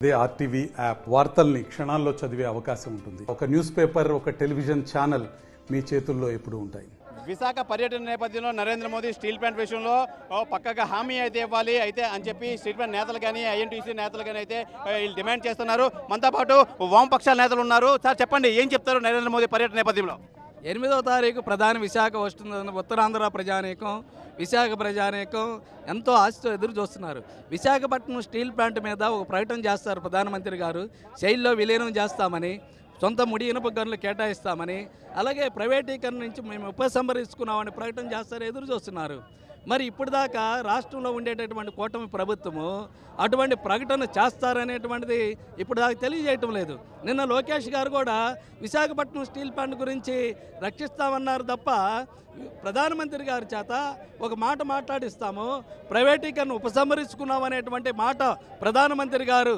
ఇదే RTV app వార్తల్ని క్షణాల్లో చదివే అవకాశం ఉంటుంది. ఒక న్యూస్ పేపర్, ఒక టెలివిజన్ ఛానల్ మీ చేతుల్లో ఎప్పుడూ ఉంటాయి. విశాఖ పర్యటన నేపథ్యంలో నరేంద్ర మోదీ స్టీల్ ప్లాంట్ విషయంలో పక్కగా హామీ అయితే ఇవ్వాలి అయితే అని చెప్పి స్టీల్ ప్లాంట్ నేతలు కానీ ఐఎన్టీసీ నేతలు కానీ అయితే వీళ్ళు డిమాండ్ చేస్తున్నారు. మనతో పాటు వామపక్షాల నేతలు ఉన్నారు. సార్ చెప్పండి, ఏం చెప్తారు నరేంద్ర మోదీ పర్యటన నేపథ్యంలో? 8వ తారీఖు ప్రధాని విశాఖ వస్తుందని ఉత్తరాంధ్ర ప్రజానీకం, విశాఖ ప్రజానీకం ఎంతో ఆశతో ఎదురు చూస్తున్నారు. విశాఖపట్నం స్టీల్ ప్లాంట్ మీద ఒక ప్రకటన చేస్తారు ప్రధానమంత్రి గారు. శైలిలో విలీనం చేస్తామని, సొంత ముడి ఇనుప గనులు కేటాయిస్తామని, అలాగే ప్రైవేటీకరణ నుంచి మేము ఉపసంహరించుకున్నామని ప్రకటన చేస్తారు, ఎదురు చూస్తున్నారు. మరి ఇప్పుడు దాకా రాష్ట్రంలో ఉండేటటువంటి కూటమి ప్రభుత్వము అటువంటి ప్రకటన చేస్తారనేటువంటిది ఇప్పుడు దాకా తెలియజేయటం లేదు. నిన్న లోకేష్ గారు కూడా విశాఖపట్నం స్టీల్ ప్లాంట్ గురించి రక్షిస్తామన్నారు తప్ప ప్రధానమంత్రి గారి చేత ఒక మాట మాట్లాడిస్తాము, ప్రైవేటీకరణ ఉపసంహరించుకున్నామనేటువంటి మాట ప్రధానమంత్రి గారు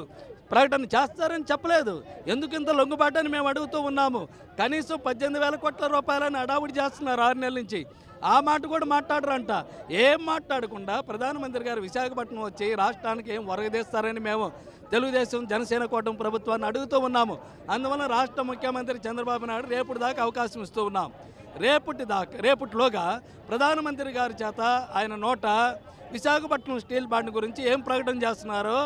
ప్రకటన చేస్తారని చెప్పలేదు. ఎందుకు ఇంత లొంగుబాటని మేము అడుగుతూ ఉన్నాము. కనీసం 18,000 కోట్ల రూపాయలని అడావుడి చేస్తున్నారు 6 నెలల నుంచి. ఆ మాట కూడా మాట్లాడరంట. ఏం మాట్లాడకుండా ప్రధానమంత్రి గారు విశాఖపట్నం వచ్చి రాష్ట్రానికి ఏం ఒరగదీస్తారని మేము తెలుగుదేశం జనసేన కూటమి ప్రభుత్వాన్ని అడుగుతూ ఉన్నాము. అందువల్ల రాష్ట్ర ముఖ్యమంత్రి చంద్రబాబు నాయుడు రేపటి దాకా అవకాశం ఇస్తూ ఉన్నాం. రేపటిలోగా ప్రధానమంత్రి గారి చేత ఆయన నోట విశాఖపట్నం స్టీల్ ప్లాంట్ గురించి ఏం ప్రకటన చేస్తున్నారో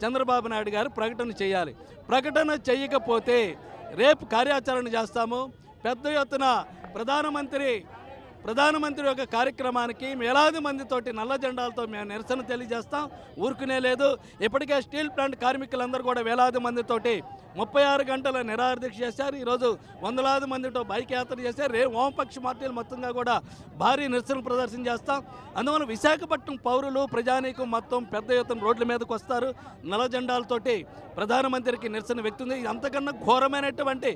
చంద్రబాబు నాయుడు గారు ప్రకటన చేయాలి. ప్రకటన చేయకపోతే రేపు కార్యాచరణ చేస్తాము. పెద్ద ఎత్తున ప్రధానమంత్రి యొక్క కార్యక్రమానికి వేలాది మందితోటి నల్ల జెండాలతో మేము నిరసన తెలియజేస్తాం. ఊరుకునే లేదు. ఇప్పటికే స్టీల్ ప్లాంట్ కార్మికులందరూ కూడా వేలాది మందితోటి 36 గంటల నిరాహార దీక్ష చేశారు. ఈరోజు వందలాది మందితో బైక్ యాత్ర చేశారు. వామపక్ష పార్టీలు మొత్తంగా కూడా భారీ నిరసన ప్రదర్శన చేస్తాం. అందువల్ల విశాఖపట్నం పౌరులు ప్రజానీకం మొత్తం పెద్ద ఎత్తున రోడ్ల మీదకి వస్తారు. నల్ల జెండాలతోటి ప్రధానమంత్రికి నిరసన వ్యక్తుంది. అంతకన్నా ఘోరమైనటువంటి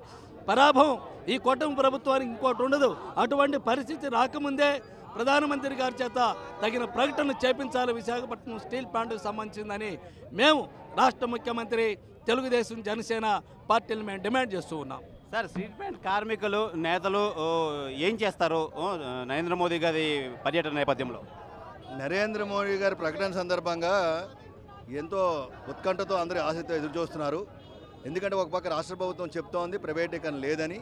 పరాభవం ఈ కూటమి ప్రభుత్వానికి ఇంకోటి ఉండదు. అటువంటి పరిస్థితి రాకముందే ప్రధానమంత్రి గారి చేత తగిన ప్రకటన చేపించాలి విశాఖపట్నం స్టీల్ ప్లాంట్కు సంబంధించిందని మేము రాష్ట్ర ముఖ్యమంత్రి, తెలుగుదేశం జనసేన పార్టీలు మేము డిమాండ్ చేస్తూ ఉన్నాం. సార్, స్టీల్ ప్లాంట్ కార్మికులు నేతలు ఏం చేస్తారు నరేంద్ర మోదీ గారి పర్యటన నేపథ్యంలో? నరేంద్ర మోదీ గారి ప్రకటన సందర్భంగా ఎంతో ఉత్కంఠతో అందరూ ఆసక్తితో ఎదురు చూస్తున్నారు. ఎందుకంటే ఒక పక్క రాష్ట్ర ప్రభుత్వం చెప్తోంది ప్రైవేటీకరణ లేదని,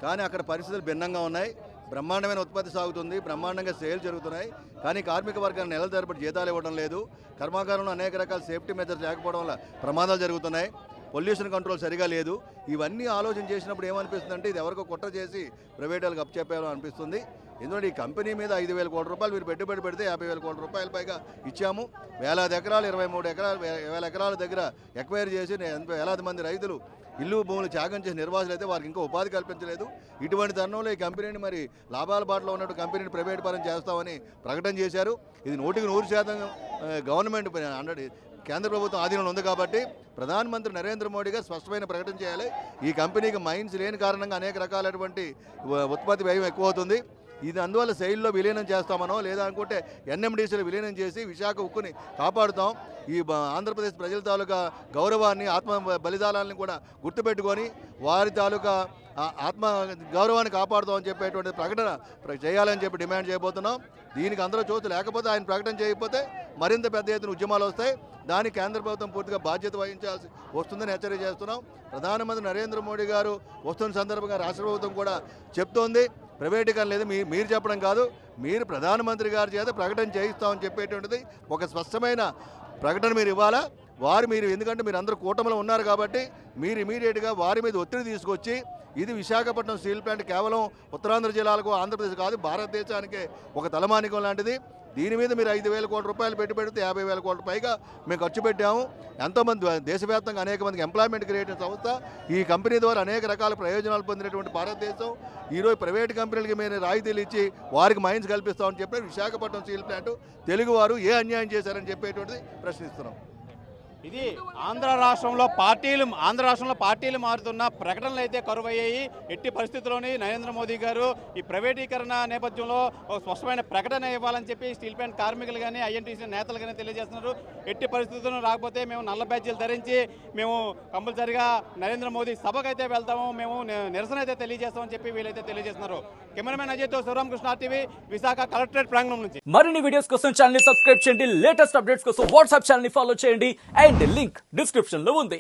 కానీ అక్కడ పరిస్థితులు భిన్నంగా ఉన్నాయి. బ్రహ్మాండమైన ఉత్పత్తి సాగుతుంది, బ్రహ్మాండంగా సేల్ జరుగుతున్నాయి. కానీ కార్మిక వర్గాన్ని నెలల తరబడి జీతాలు ఇవ్వడం లేదు. కర్మాగారంలో అనేక రకాల సేఫ్టీ మెజర్స్ లేకపోవడం వల్ల ప్రమాదాలు జరుగుతున్నాయి. పొల్యూషన్ కంట్రోల్ సరిగా లేదు. ఇవన్నీ ఆలోచన చేసినప్పుడు ఏమనిపిస్తుందంటే ఇది ఎవరికో కుట్ర చేసి ప్రైవేట్ వాళ్ళకి అప్పచెప్పాలో అనిపిస్తుంది. ఎందుకంటే ఈ కంపెనీ మీద 5,000 కోట్ల రూపాయలు మీరు పెట్టుబడి పెడితే 50,000 కోట్ల రూపాయల పైగా ఇచ్చాము. వేలాది ఎకరాలు 23 ఎకరాలు 1,000 ఎకరాల దగ్గర ఎక్వైర్ చేసి వేలాది మంది రైతులు ఇల్లు భూములు త్యాగం చేసిన నిర్వాసులు అయితే వారికి ఇంకా ఉపాధి కల్పించలేదు. ఇటువంటి తరుణంలో ఈ కంపెనీని మరి లాభాల బాటలో ఉన్నట్టు కంపెనీని ప్రైవేట్ పరం చేస్తామని ప్రకటన చేశారు. ఇది 100% గవర్నమెంట్ కేంద్ర ప్రభుత్వం ఆధీనంలో ఉంది. కాబట్టి ప్రధానమంత్రి నరేంద్ర మోడీ గారు స్పష్టమైన ప్రకటన చేయాలి. ఈ కంపెనీకి మైన్స్ లేని కారణంగా అనేక రకాలైనటువంటి ఉత్పత్తి వ్యయం ఎక్కువ అవుతుంది. ఇది అందువల్ల శైలిలో విలీనం చేస్తామనో లేదా అనుకుంటే ఎన్ఎండిసిలో విలీనం చేసి విశాఖ ఉక్కుని కాపాడుతాం. ఈ ఆంధ్రప్రదేశ్ ప్రజల తాలూకా గౌరవాన్ని, ఆత్మ బలిదానాలను కూడా గుర్తుపెట్టుకొని వారి తాలూకా ఆత్మ గౌరవాన్ని కాపాడుతామని చెప్పేటువంటి ప్రకటన చేయాలని చెప్పి డిమాండ్ చేయబోతున్నాం. దీనికి అందరూ చూస్తూ లేకపోతే ఆయన ప్రకటన చేయకపోతే మరింత పెద్ద ఎత్తున ఉద్యమాలు వస్తాయి. దానికి కేంద్ర ప్రభుత్వం పూర్తిగా బాధ్యత వహించాల్సి వస్తుందని హెచ్చరిక చేస్తున్నాం. ప్రధానమంత్రి నరేంద్ర మోడీ గారు వస్తున్న సందర్భంగా రాష్ట్ర ప్రభుత్వం కూడా చెప్తోంది ప్రైవేటీకరణ లేదు. మీరు చెప్పడం కాదు, మీరు ప్రధానమంత్రి గారి చేత ప్రకటన చేయిస్తామని చెప్పేటువంటిది ఒక స్పష్టమైన ప్రకటన మీరు ఇవ్వాలా. మీరు ఎందుకంటే మీరు అందరూ కూటమిలో ఉన్నారు కాబట్టి మీరు ఇమీడియట్గా వారి మీద ఒత్తిడి తీసుకొచ్చి ఇది విశాఖపట్నం స్టీల్ ప్లాంట్ కేవలం ఉత్తరాంధ్ర జిల్లాలకు, ఆంధ్రప్రదేశ్ కాదు భారతదేశానికే ఒక తలమానికం లాంటిది. దీని మీద మీరు 5,000 కోట్ల రూపాయలు పెడితే 50,000 కోట్ల పైగా మేము ఖర్చు పెట్టాము. ఎంతోమంది దేశవ్యాప్తంగా అనేక మందికి ఎంప్లాయ్మెంట్ క్రియేట్ సంస్థ. ఈ కంపెనీ ద్వారా అనేక రకాల ప్రయోజనాలు పొందినటువంటి భారతదేశం ఈరోజు ప్రైవేట్ కంపెనీలకి మేము రాయితీలు ఇచ్చి వారికి మైన్స్ కల్పిస్తామని చెప్పి విశాఖపట్నం స్టీల్ ప్లాంట్ తెలుగువారు ఏ అన్యాయం చేశారని చెప్పేటువంటిది ప్రశ్నిస్తున్నాం. ఇది ఆంధ్ర రాష్ట్రంలో పార్టీలు మారుతున్న ప్రకటనలు అయితే కరువయ్యాయి. ఎట్టి పరిస్థితుల్లోని నరేంద్ర మోదీ గారు ఈ ప్రైవేటీకరణ నేపథ్యంలో ఒక స్పష్టమైన ప్రకటన ఇవ్వాలని చెప్పి స్టీల్ ప్లాంట్ కార్మికులు కానీ ఐఎన్టీసీ నేతలు కానీ తెలియజేస్తున్నారు. ఎట్టి పరిస్థితుల్లో రాకపోతే మేము నల్ల బ్యాడ్జీలు ధరించి మేము కంపల్సరిగా నరేంద్ర మోదీ సభకైతే వెళ్తాము, మేము నిరసన అయితే తెలియజేస్తామని చెప్పి వీళ్ళైతే తెలియజేస్తున్నారు. కెమెరామెన్ అజయ్తో శివరామకృష్ణ టీవీ, విశాఖ కలెక్టరేట్ ప్రాంగణం నుంచి. మరిన్ని వీడియోస్ కోసం ఛానల్ ని సబ్స్క్రైబ్ చేయండి. లేటెస్ట్ అప్డేట్స్ కోసం వాట్సాప్ ఛానల్ ని ఫాలో చేయండి. అండ్ లింక్ డిస్క్రిప్షన్ లో ఉంది.